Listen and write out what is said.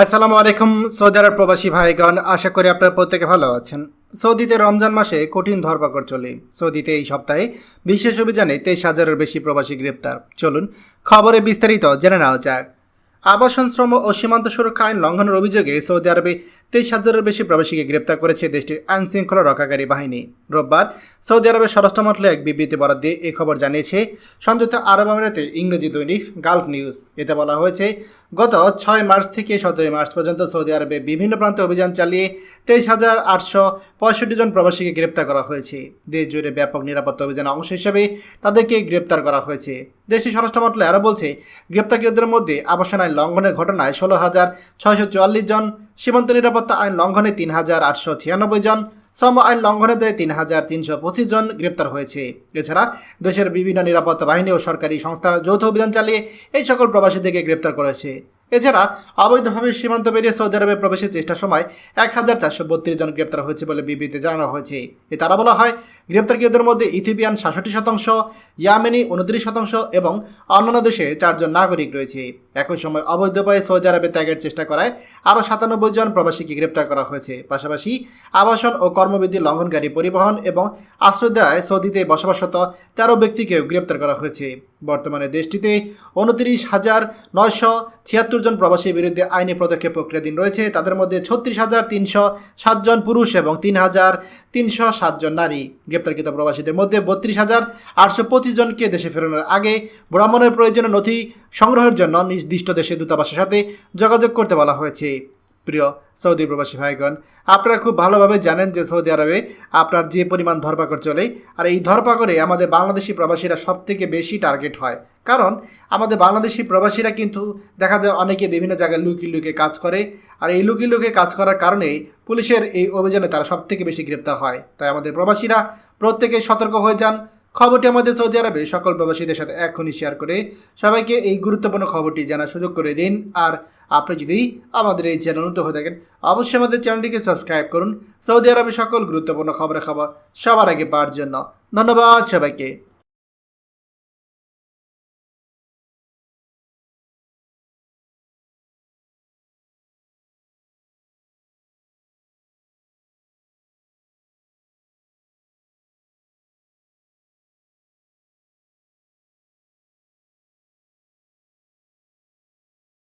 আসসালামু আলাইকুম সৌদি আরব প্রবাসী ভাইগণ, আশা করি আপনারা প্রত্যেকে ভালো আছেন। সৌদিতে রমজান মাসে কঠিন ধরপাকড় চলে। সৌদিতে এই সপ্তাহে বিশেষ অভিযানে 23,000-এর বেশি প্রবাসী গ্রেপ্তার। চলুন খবরে বিস্তারিত জেনে নেওয়া যাক। আবাসন শ্রম ও সীমান্ত সুরক্ষা আইন লঙ্ঘনের অভিযোগে সৌদি আরবে 23,000-এর বেশি প্রবাসীকে গ্রেপ্তার করেছে দেশটির আইন শৃঙ্খলা রক্ষাকারী বাহিনী। রোববার সৌদি আরবের স্বরাষ্ট্র মন্ত্রণালয় এক বিবৃতি বরাদ দিয়ে এই খবর জানিয়েছে সংযুক্ত আরব আমিরাতে ইংরেজি দৈনিক গালফ নিউজ। এতে বলা হয়েছে, গত 6 মার্চ থেকে 17 মার্চ পর্যন্ত সৌদি আরবে বিভিন্ন প্রান্তে অভিযান চালিয়ে 23,865 জন প্রবাসীকে গ্রেপ্তার করা হয়েছে। দেশ জুড়ে ব্যাপক নিরাপত্তা অভিযানের অংশ হিসেবে তাদেরকে গ্রেপ্তার করা হয়েছে। দেশটির স্বরাষ্ট্র মন্ত্রণালয় আরও বলছে, গ্রেপ্তারকৃতদের মধ্যে আবাসন আইন লঙ্ঘনের ঘটনায় 16,644 জন, সীমান্ত নিরাপত্তা আইন লঙ্ঘনে 3,896 জন, শ্রম আইন লঙ্ঘনে দেয় 3,325 জন গ্রেপ্তার হয়েছে। এছাড়া দেশের বিভিন্ন নিরাপত্তা বাহিনী ও সরকারি সংস্থার যৌথ অভিযান চালিয়ে এই সকল প্রবাসীদেরকে গ্রেপ্তার করেছে। এছাড়া অবৈধভাবে সীমান্ত পেরিয়ে সৌদি আরবে প্রবেশের চেষ্টার সময় 1,432 জন গ্রেপ্তার হয়েছে বলে বিবৃতিতে জানানো হয়েছে। তারা বলা হয়, গ্রেপ্তারকৃতদের মধ্যে ইথিওপিয়ান 66%, ইয়ামেনি 29% এবং অন্যান্য দেশের 4 জন নাগরিক রয়েছে। একই সময় অবৈধ উপায়ে সৌদি আরবে ত্যাগের চেষ্টা করায় আরও 97 জন প্রবাসীকে গ্রেপ্তার করা হয়েছে। পাশাপাশি আবাসন ও কর্মবিধি লঙ্ঘনকারী, পরিবহন এবং আশ্রয় দেওয়ায় সৌদিতে বসবাসরত 13 ব্যক্তিকেও গ্রেপ্তার করা হয়েছে। বর্তমানে দেশটিতে 29,976 জন প্রবাসীর বিরুদ্ধে আইনি পদক্ষেপ প্রক্রিয়াধীন রয়েছে। তাদের মধ্যে 36,307 জন পুরুষ এবং 3,307 জন নারী। গ্রেপ্তারকৃত প্রবাসীদের মধ্যে 32,825 জনকে দেশে ফেরানোর আগে ভ্রমণের প্রয়োজনীয় নথি সংগ্রহের জন্য নির্দিষ্ট দেশের দূতাবাসের সাথে যোগাযোগ করতে বলা হয়েছে। প্রিয় সৌদি প্রবাসী ভাইগণ, আপনারা খুব ভালোভাবে জানেন যে সৌদি আরবে আপনার যে পরিমাণ ধরপাকড় চলে, আর এই ধরপাকড়ে আমাদের বাংলাদেশি প্রবাসীরা সবথেকে বেশি টার্গেট হয়। কারণ আমাদের বাংলাদেশি প্রবাসীরা কিন্তু দেখা যায় অনেকে বিভিন্ন জায়গায় লুকিয়ে লুকিয়ে কাজ করে, আর এই লুকিয়ে লুকিয়ে কাজ করার কারণেই পুলিশের এই অভিযানে তারা সবথেকে বেশি গ্রেপ্তার হয়। তাই আমাদের প্রবাসীরা প্রত্যেকে সতর্ক হয়ে যান। খবরটি আমাদের সৌদি আরবে সকল প্রবাসীদের সাথে এখনই শেয়ার করে সবাইকে এই গুরুত্বপূর্ণ খবরটি জানার সুযোগ করে দিন। আর আপনি যদি আমাদের এই চ্যানেল নতুন হয়ে থাকেন, অবশ্যই আমাদের চ্যানেলটিকে সাবস্ক্রাইব করুন সৌদি আরবের সকল গুরুত্বপূর্ণ খবর সবার আগে পাওয়ার জন্য। ধন্যবাদ সবাইকে।